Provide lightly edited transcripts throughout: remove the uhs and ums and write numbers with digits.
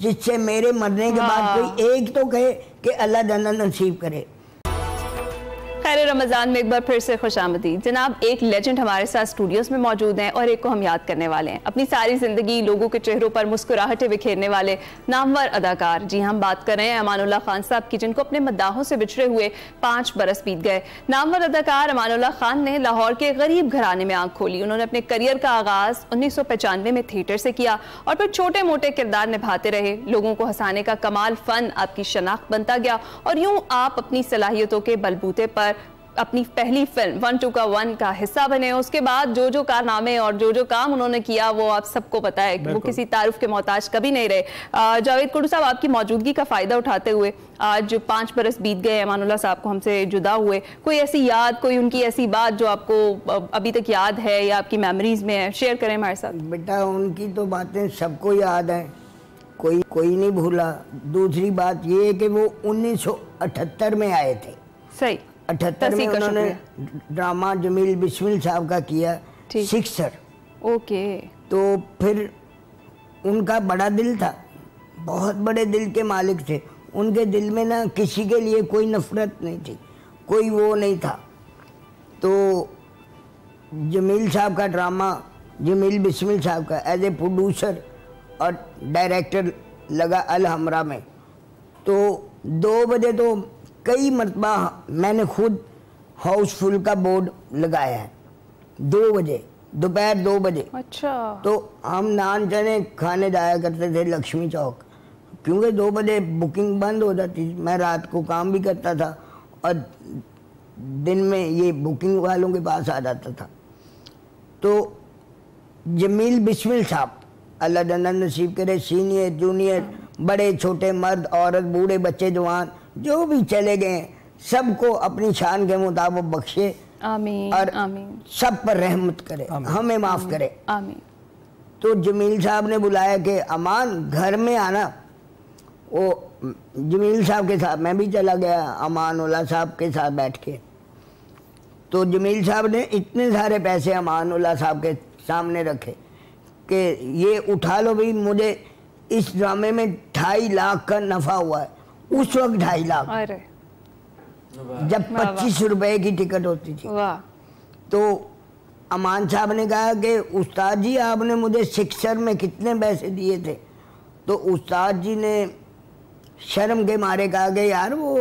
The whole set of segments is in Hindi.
जिससे मेरे मरने के बाद कोई एक तो कहे कि अल्लाह जन्नत नसीब करे। खैर रमज़ान में एक बार फिर से खुशामदीद। जनाब, एक लेजेंड हमारे साथ स्टूडियोज़ में मौजूद हैं और एक को हम याद करने वाले हैं। अपनी सारी ज़िंदगी लोगों के चेहरों पर मुस्कुराहटें बिखेरने वाले नामवर अदाकार, जी हम बात कर रहे हैं अमानुल्लाह खान साहब की, जिनको अपने मद्दाहों से बिछड़े हुए 5 बरस बीत गए। नामवर अदाकार अमानुल्लाह खान ने लाहौर के गरीब घराने में आंख खोली। उन्होंने अपने करियर का आगाज़ 1995 में थिएटर से किया और फिर छोटे मोटे किरदार निभाते रहे। लोगों को हंसाने का कमाल फ़न आपकी शनाख्त बनता गया और यूँ आप अपनी सलाहियतों के बलबूते पर अपनी पहली फिल्म 1 का हिस्सा बने। उसके बाद जो जो कारनामे और जो जो काम उन्होंने किया वो आप सबको पता है कि वो किसी तारुफ के मोहताज कभी नहीं रहे। जावेद कुडू साहब, आपकी मौजूदगी का फ़ायदा उठाते हुए आज 5 बरस बीत गए अमानुल्लाह साहब को हमसे जुदा हुए, कोई ऐसी याद, कोई उनकी ऐसी बात जो आपको अभी तक याद है या आपकी मेमोरीज में है, शेयर करें हमारे साथ। बेटा, उनकी तो बातें सबको याद हैं, कोई नहीं भूला। दूसरी बात ये है कि वो 1978 में आए थे। सही, 78 में उन्होंने ड्रामा जमील बिस्मिल साहब का किया, सिक्सर। ओके। तो फिर उनका बड़ा दिल था, बहुत बड़े दिल के मालिक थे। उनके दिल में ना किसी के लिए कोई नफरत नहीं थी, कोई वो नहीं था। तो जमील साहब का ड्रामा, जमील बिस्मिल साहब का एज ए प्रोड्यूसर और डायरेक्टर लगा अल हमरा में। तो 2 बजे तो कई मरतबा मैंने खुद हाउसफुल का बोर्ड लगाया है, 2 बजे, दोपहर 2 बजे। अच्छा। तो हम नान चने खाने जाया करते थे लक्ष्मी चौक, क्योंकि 2 बजे बुकिंग बंद हो जाती थी। मैं रात को काम भी करता था और दिन में ये बुकिंग वालों के पास आ जाता था। तो जमील बिस्मिल साहब, अल्लाह जन्नत नसीब करे, सीनियर जूनियर बड़े छोटे मर्द औरत बूढ़े बच्चे जवान जो भी चले गए सबको अपनी शान के मुताबिक बख्शे, आमीन, और आमीन। सब पर रहमत करे, हमें माफ करे, आमीन। तो जमील साहब ने बुलाया कि अमान घर में आना। वो जमील साहब के साथ मैं भी चला गया, अमानुल्लाह साहब के साथ बैठ के। तो जमील साहब ने इतने सारे पैसे अमानुल्लाह साहब के सामने रखे कि ये उठा लो भाई, मुझे इस ड्रामे में 2.5 लाख का नफा हुआ है। उस वक्त 2.5 लाख, जब 25 रुपए की टिकट होती थी। तो अमान साहब ने कहा कि उस्ताद जी आपने मुझे सिक्सर में कितने पैसे दिए थे? तो उस्ताद जी ने शर्म के मारे कहा कि यार वो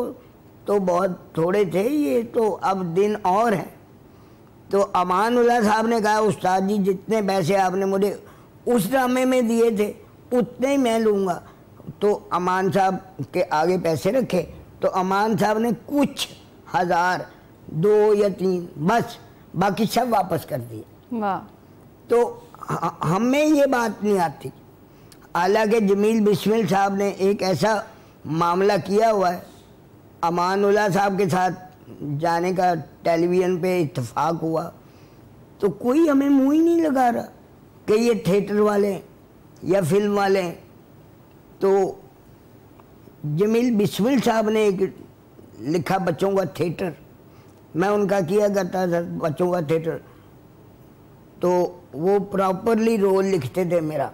तो बहुत थोड़े थे, ये तो अब दिन और हैं। तो अमानुल्लाह साहब ने कहा उस्ताद जी जितने पैसे आपने मुझे उस ड्रामे में दिए थे उतने ही मैं लूँगा। तो अमान साहब के आगे पैसे रखे, तो अमान साहब ने कुछ हज़ार, 2 या 3 बस, बाकी सब वापस कर दिए। वाह। तो हमें ये बात नहीं आती। हालांकि जमील बिस्मिल साहब ने एक ऐसा मामला किया हुआ है, अमानुल्लाह साहब के साथ जाने का टेलीविज़न पे इत्तेफाक हुआ, तो कोई हमें मुँह ही नहीं लगा रहा कि ये थिएटर वाले या फिल्म वाले। तो जमील बिस्मिल साहब ने एक लिखा बच्चों का थिएटर, मैं उनका किया करता था बच्चों का थिएटर। तो वो प्रॉपरली रोल लिखते थे मेरा।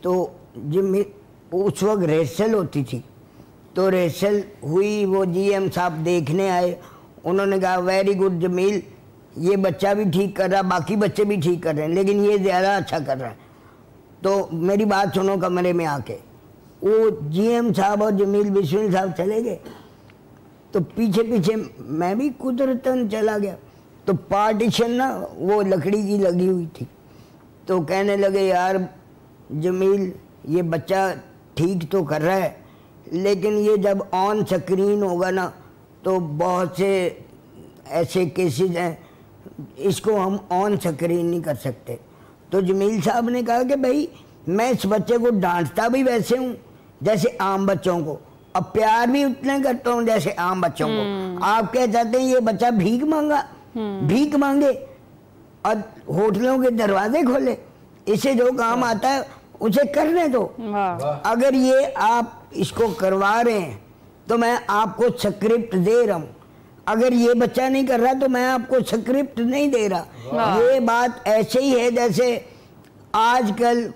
तो जमील, उस वक्त रिहर्सल होती थी, तो रिहर्सल हुई, वो जीएम साहब देखने आए, उन्होंने कहा वेरी गुड जमील, ये बच्चा भी ठीक कर रहा, बाकी बच्चे भी ठीक कर रहे हैं, लेकिन ये ज़्यादा अच्छा कर रहा है। तो मेरी बात सुनो कमरे में आके। वो जीएम साहब और जमील बिस्मिल साहब चले गए, तो पीछे पीछे मैं भी कुदरतन चला गया। तो पार्टीशन ना वो लकड़ी की लगी हुई थी, तो कहने लगे यार जमील ये बच्चा ठीक तो कर रहा है, लेकिन ये जब ऑन स्क्रीन होगा ना तो बहुत से ऐसे केसेस हैं, इसको हम ऑन स्क्रीन नहीं कर सकते। तो जमील साहब ने कहा कि भाई मैं इस बच्चे को डांटता भी वैसे हूँ जैसे आम बच्चों को, और प्यार भी उतने करता हूँ जैसे आम बच्चों को। आप क्या चाहते हैं ये बच्चा भीख मांगे और होटलों के दरवाजे खोले? इसे जो काम आता है उसे करने दो। अगर ये आप इसको करवा रहे हैं तो मैं आपको स्क्रिप्ट दे रहा हूँ, अगर ये बच्चा नहीं कर रहा तो मैं आपको स्क्रिप्ट नहीं दे रहा। ये बात ऐसे ही है जैसे आजकल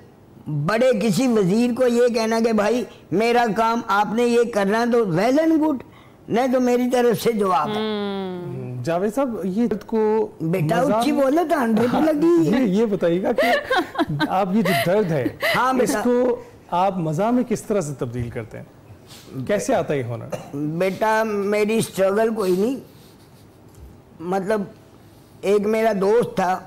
बड़े किसी वजीर को ये कहना कि भाई मेरा काम आपने ये करना, तो वेल एंड गुड, नहीं तो मेरी तरफ से जवाब है। जावेद साहब, ये को बेटा ऊंची बोलो तो 100 पे लगी है। ये बताइएगा कि आप ये जो दर्द है, हाँ इसको आप मज़ा में किस तरह से तब्दील करते हैं, कैसे आता है होना? बेटा मेरी स्ट्रगल कोई नहीं, मतलब एक मेरा दोस्त था,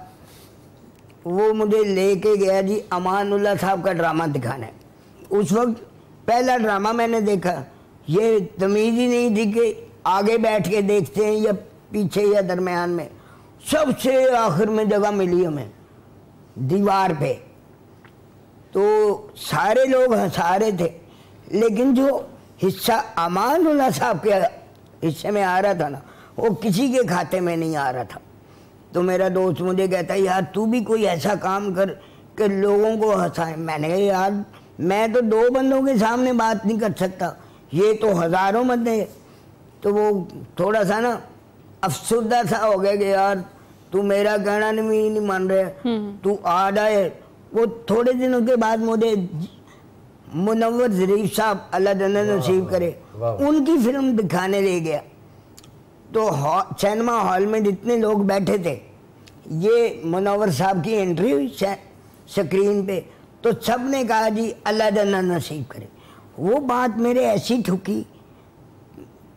वो मुझे लेके गया जी अमानुल्लाह साहब का ड्रामा दिखाने। उस वक्त पहला ड्रामा मैंने देखा, ये तमीज़ ही नहीं थी कि आगे बैठ के देखते हैं या पीछे या दरमियान में। सबसे आखिर में जगह मिली हमें दीवार पे, तो सारे लोग हंसा रहे थे, लेकिन जो हिस्सा अमानुल्लाह साहब के हिस्से में आ रहा था ना, वो किसी के खाते में नहीं आ रहा था। तो मेरा दोस्त मुझे कहता है यार तू भी कोई ऐसा काम कर कि लोगों को हंसाए। मैंने कहा यार मैं तो 2 बंदों के सामने बात नहीं कर सकता, ये तो हज़ारों बंदे। तो वो थोड़ा सा ना अफसुर्दा सा हो गया कि यार तू मेरा कहना नहीं मान रहे, तू आ जाए। वो थोड़े दिनों के बाद मुझे मुनव्वर ज़रीफ साहब अल्लाह जन्नत नसीब करे, उनकी फिल्म दिखाने ले गया। तो सिनेमा हॉल में जितने लोग बैठे थे, ये मुनव्वर साहब की एंट्री हुई स्क्रीन पे, तो सब ने कहा जी अल्लाह जन्नत नसीब करे। वो बात मेरे ऐसी ठुकी,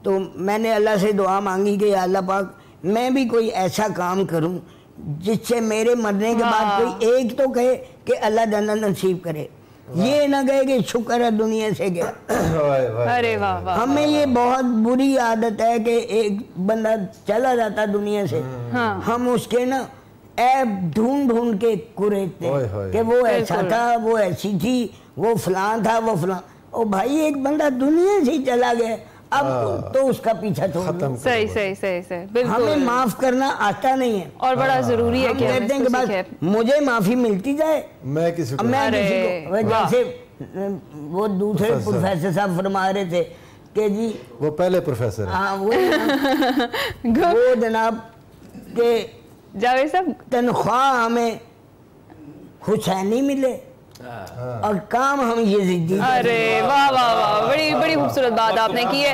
तो मैंने अल्लाह से दुआ मांगी कि अल्लाह पाक मैं भी कोई ऐसा काम करूं जिससे मेरे मरने के बाद कोई एक तो कहे कि अल्लाह जन्नत नसीब करे, ये ना कहे कि शुक्र है दुनिया से गया। अरे वाह वाह। हमें ये बहुत बुरी आदत है कि एक बंदा चला जाता दुनिया से, हाँ। हम उसके ना ऐप ढूंढ ढूंढ के कुरेदते कि वो ऐसा था, वो ऐसी थी, वो फलां था, वो फलां। ओ भाई एक बंदा दुनिया से चला गया, अब तो उसका पीछा छोड़ दो। सही सही सही सही, बिल्कुल। हमें माफ करना आता नहीं है और बड़ा जरूरी है कि कहते हैं कि बस मुझे माफी मिलती जाए, मैं किसी को जैसे वो दूसरे प्रोफेसर साहब फरमा रहे थे कि जी वो पहले प्रोफेसर, हाँ वो जनाब के जावेद साहब तनख्वाह हमें हुसैनी मिले और काम हम ये जिद्दी। अरे वाह वाह वाह, बड़ी बड़ी खूबसूरत बात आपने की है।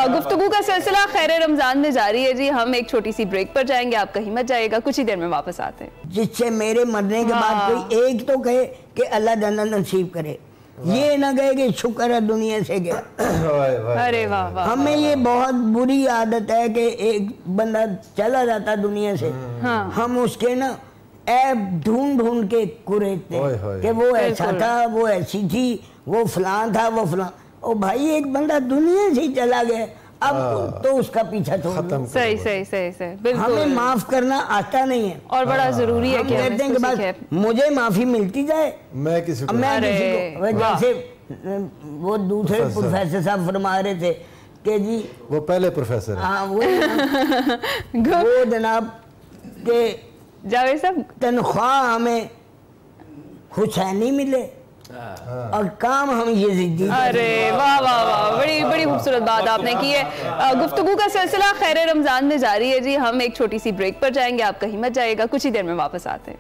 गुफ्तगू का सिलसिला खैर रमजान में जारी है जी। हम एक छोटी सी ब्रेक पर जाएंगे, आप कहीं मत जाइएगा, कुछ ही देर में वापस आते हैं। जिससे मेरे मरने के बाद कोई एक तो कहे कि अल्लाह जन्नत नसीब करे, ये ना कहे कि शुक्र है दुनिया से गया। अरे वाह वाह। हमें ये बहुत बुरी आदत है कि एक बंदा चला जाता दुनिया से, हाँ। हम उसके ना ऐप ढूंढ ढूंढ के कुरेदते कि वो ऐसा था, वो ऐसी थी, वो फलां था, वो फलां। ओ भाई एक बंदा दुनिया से चला गया, अब तो उसका पीछा छोड़ दो। सही सही सही सही, बिल्कुल। हमें माफ करना आता नहीं है और बड़ा जरूरी है कि कहते हैं कि बस मुझे माफी मिलती जाए, मैं किसी को जैसे वो दूसरे प्रोफेसर साहब फरमा रहे थे कि जी वो पहले प्रोफेसर, हाँ वो जनाब के जावेद साहब तनख्वाह हमें हुसैनी मिले और काम हम ये जिद्दी। अरे वाह वाह वाह, बड़ी बड़ी खूबसूरत बात आपने की है। गुफ्तगू का सिलसिला खैर रमजान में जारी है जी। हम एक छोटी सी ब्रेक पर जाएंगे, आप कहीं मत जाइएगा, कुछ ही देर में वापस आते हैं।